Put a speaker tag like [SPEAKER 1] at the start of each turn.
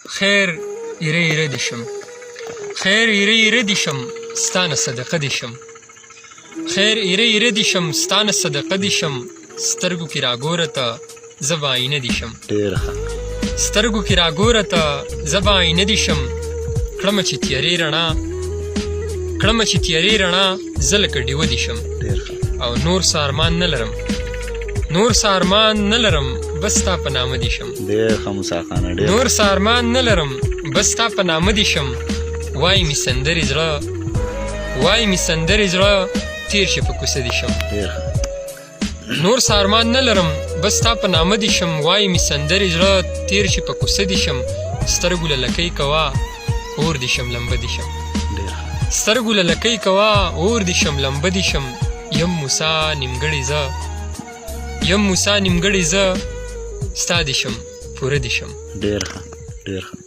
[SPEAKER 1] خیر ایره ایره دې شم، خیر ایره ایره دې شم، ستا نه صدقه دې شم. خیر ایره ایره دې شم، ستا نه صدقه دې شم. سترګو کې راګوره ته زه به آینه دې شم.
[SPEAKER 2] ډېر ښه.
[SPEAKER 1] سترګو کې راګوره ته زه به آینه دې شم. کړمه چې تیارې رڼا، کړمه چې تیارې رڼا، زه لکه ډیوه دې شم.
[SPEAKER 2] ډېر ښه.
[SPEAKER 1] او نور څه ارمان نه لرم، نور څه ارمان نه لرم، بس ستا په نامه دې شم.
[SPEAKER 2] ډېر ښه موسی خانه، ډېر.
[SPEAKER 1] نور څه ارمان نه لرم، بس ستا په نامه دې شم. وایي مې سندرې زړه، وایي مې سندرې زړه، تیر شي په کوڅه دې شم.
[SPEAKER 2] ډېر ښه.
[SPEAKER 1] نور څه ارمان نه لرم، بس ستا په نامه دې شم. وایي مې سندرې زړه، تیر شي په کوڅه دې شم. سترګو له لکۍ کوه اور دې شم، لمبه دې شم.
[SPEAKER 2] ډېر ښه.
[SPEAKER 1] سترګو له لکۍ کوه اور دې شم، لمبه دې شم. یم موسی نیمګړی زه، یم موسی نیمګړی زه، ستا دې شم پوره دې شم.
[SPEAKER 2] ډېر ښه. ډېر ښه.